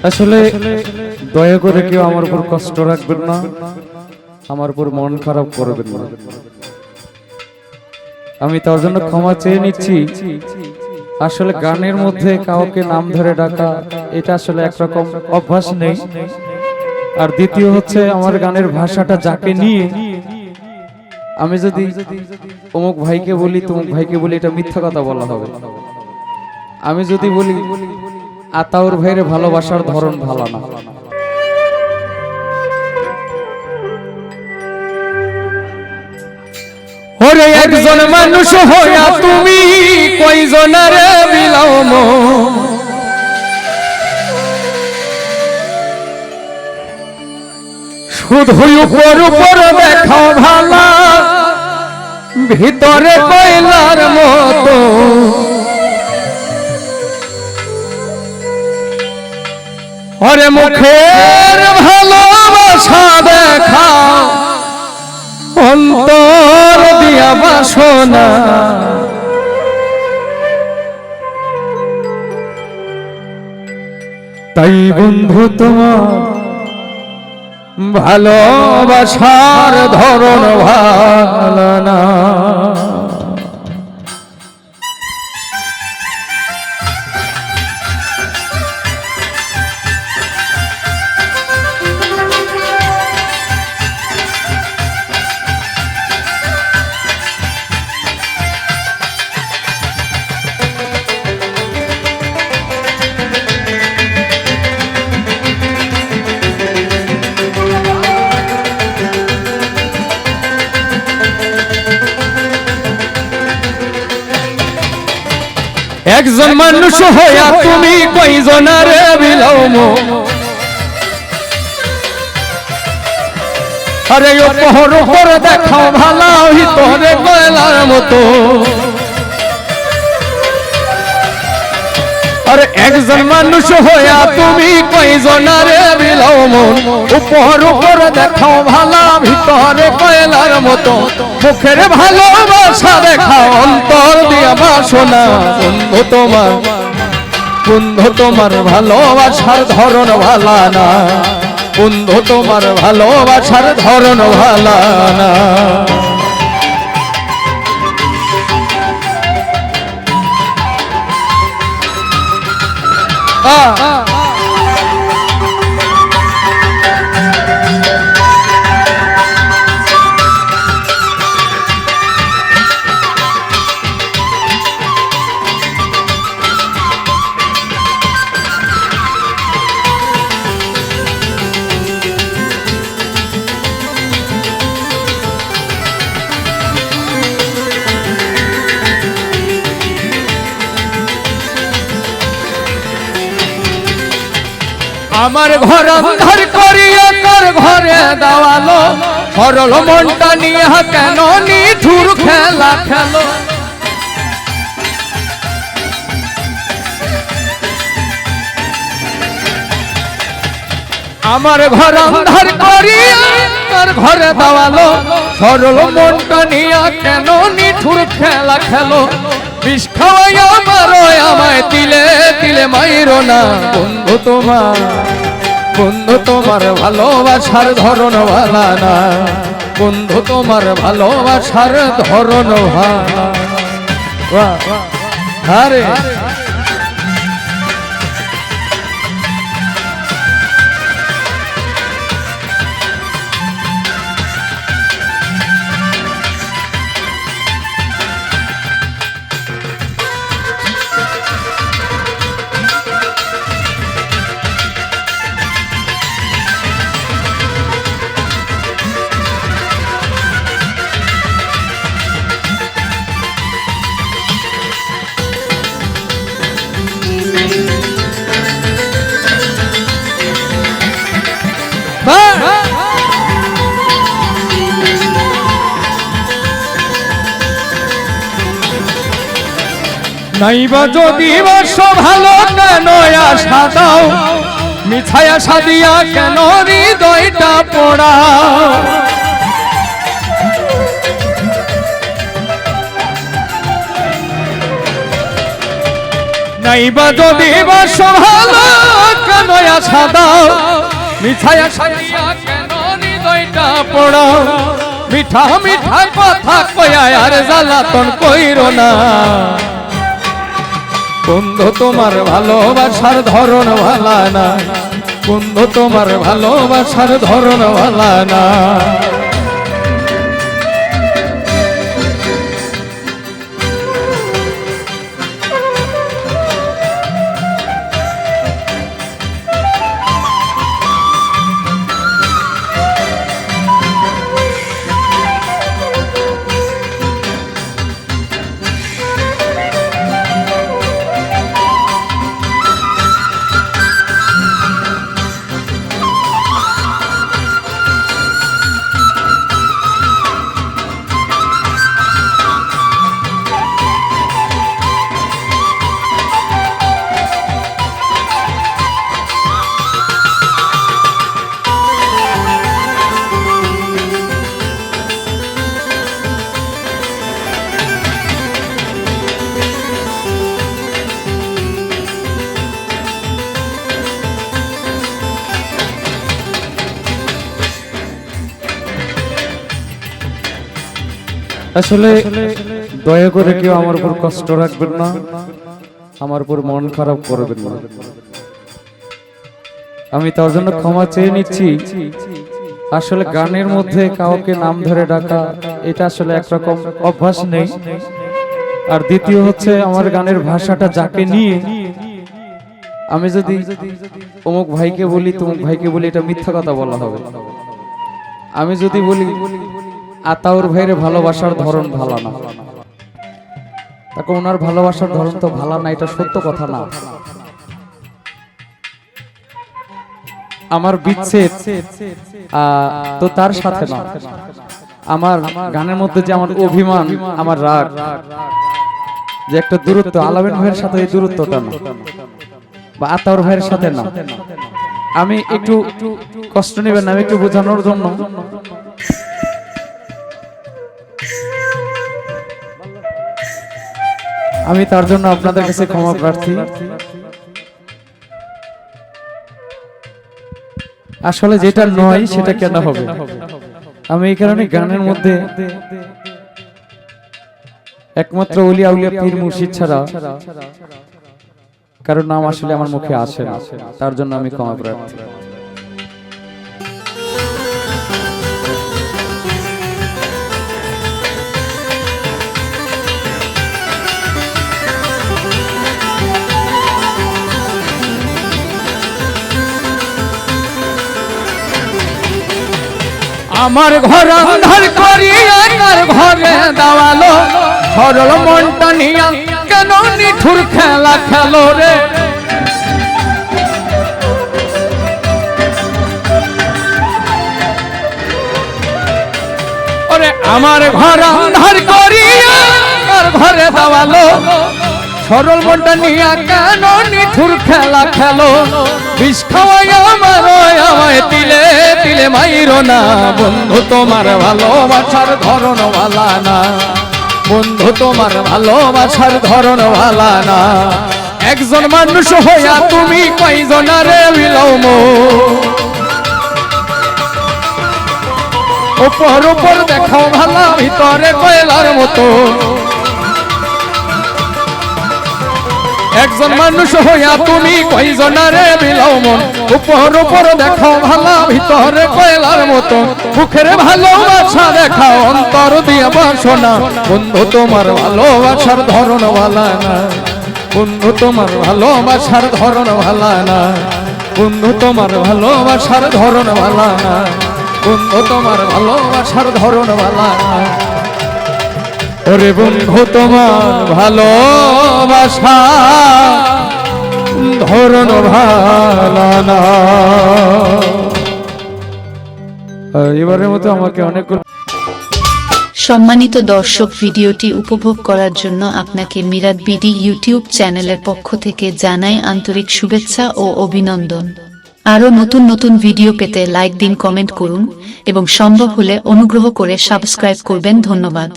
আসলে দয়া করে কেউ আমার উপর কষ্ট রাখবেন না, আমার উপর মন খারাপ করবেন না। আমি তার জন্য ক্ষমা চেয়ে নিচ্ছি। আসলে গানের মধ্যে কাউকে নাম ধরে ডাকা এটা আসলে একরকম অভ্যাস নেই। আর দ্বিতীয় হচ্ছে আমার গানের ভাষাটা যাকে নিয়ে আমি যদি অমুক ভাইকে বলি তমুক ভাইকে বলি এটা মিথ্যা কথা বলা হবে। আমি যদি বলি আতাউর ভাইয়ের ভালোবাসার ধরন ভালো না। ওরে একজন মানুষ হইয়া তুমি কয়জনারে বিলাও মন, শুধু উপর উপর দেখাও ভালা, ভিতরে কয়লার মতো। ওরে মুখের ভালোবাসা দেখাও, অন্তর দিয়া বাসনা। তাই বন্ধু তোমার ভালোবাসার ধরন ভালো না। একজন মানুষ হইয়া তুমি কয়জনারে বিলাও মন, আরে উপর উপর দেখাও ভালা, ভিতরে কয়লার মতো। আরে একজন মানুষ হইয়া তুমি কয়জনারে বিলাও মন, উপর উপর দেখাও ভালা, ভিতরে কয়লার মতো। মুখের ভালোবাসা দেখাও, অন্তর দিয়া বাসনা। বন্ধু তোমার ভালোবাসার ধরন ভালা না, বন্ধু তোমার ভালোবাসার ধরন ভালা না। আমার ঘর অন্ধার করিয়া তোর ঘরে দেওয়ালো, সরল মনটা নিয়ে কেন নিঠুর খেলা খেলো। আমার ঘর অন্ধার করিয়া তোর ঘরে দেওয়ালো, সরল মনটা নিয়ে কেন নিঠুর খেলা খেলো। বিষ খাওয়াইয়া মারো আমায় তিলে তিলে মাইরো না। বন্ধু তোমার ভালোবাসার ধরন ভালা না, বন্ধু তোমার ভালোবাসার ধরন ভালা। আরে নাইবা যদি বর্ষ ভালো কেন আশা দাও, মিছায় আশা দিয়া কেন হৃদয়টা পোড়া। নাইবা যদি বর্ষ ভালো কেন আশা দেখা দাও, মিঠাই আশা দিয়া কেন হৃদয়টা পোড়াও, মিঠা মিঠা কথা কয়া আর জ্বালাতন কইরো না। বন্ধু তোমার ভালোবাসার ধরন ভালা না, বন্ধু তোমার ভালোবাসার ধরন ভালা না। আসলে দয়া করে কেউ আমার উপর কষ্ট রাখবেন না, আমার উপর মন খারাপ করবেন না। আমি তার জন্য ক্ষমা চেয়ে নিচ্ছি। আসলে গানের মধ্যে কাউকে নাম ধরে ডাকা এটা আসলে একরকম অভ্যাস নেই। আর দ্বিতীয় হচ্ছে আমার গানের ভাষাটা যাকে নিয়ে আমি যদি অমুক ভাইকে বলি তমুক ভাইকে বলি, এটা মিথ্যা কথা বলা হবে। আমি যদি বলি আতাউর ভাইয়ের ভালোবাসার ধরন ভালো না, তাকে ওনার ভালোবাসার ধরন তো ভালো না, এটা সত্য কথা না। আমার বিচ্ছেদ তো তার সাথে না, আমার গানের মধ্যে যে আমার অভিমান, আমার রাগ, যে একটা দূরত্ব, আলামিন ভাইয়ের সাথে এই দূরত্বটা না, বা আতাউর ভাইয়ের সাথে না। আমি একটু কষ্ট নেবেন না, আমি একটু বোঝানোর জন্য আমি তার জন্য আপনাদের কাছে ক্ষমা প্রার্থী। আসলে যেটা নয় সেটা কেন হবে? আমি এই কারণে গানের মধ্যে একমাত্র ওলিয়া উলিয়া পীর মুর্শিদ ছাড়া কারণ নাম আসলে আমার মুখে আসে না, তার জন্য আমি ক্ষমা প্রার্থী। আমার ঘর অন্ধার করিয়া তার ঘরে দেওয়ালো, সরল মনটা নিয়া কেন নিঠুর খেলা খেলো রে। ওরে আমার ঘর অন্ধার করিয়া তার ঘরে দেওয়ালো, সরল মনটা নিয়া কেন নিঠুর খেলা খেলো। বিষ খাওয়াই আমায় তিলে তিলে মাইরো না। বন্ধু তোমার ভালোবাসার ধরন ভালা না, বন্ধু তোমার ভালোবাসার ধরন ভালা না। একজন মানুষ হইয়া তুমি কয়জনারে বিলৌম, উপর উপর দেখাও ভালা, ভিতরে কয়লার মতো। একজন মানুষ হইয়া তুমি কয়জনারে বিলাও মন, উপর উপর দেখো ভালা, ভিতরে কয়লার মতো। মুখের ভালোবাসা দেখাও, অন্তর দিয়ে বাসনা। বন্ধু তোমার ভালোবাসার ধরন ভালা না, বন্ধু তোমার ভালোবাসার ধরন ভালা না, বন্ধু তোমার ভালোবাসার ধরন ভালা না, বন্ধু তোমার ভালোবাসার ধরন ভালা না। ওরে বন্ধু তোমার ভালোবাসা ধরন ভালো না। এবারের মতো আমাকে অনেক। সম্মানিত দর্শক, ভিডিওটি উপভোগ করার জন্য আপনাকে মিরাত বিডি ইউটিউব চ্যানেলের পক্ষ থেকে জানাই আন্তরিক শুভেচ্ছা ও অভিনন্দন। আরও নতুন নতুন ভিডিও পেতে লাইক দিন, কমেন্ট করুন এবং সম্ভব হলে অনুগ্রহ করে সাবস্ক্রাইব করবেন। ধন্যবাদ।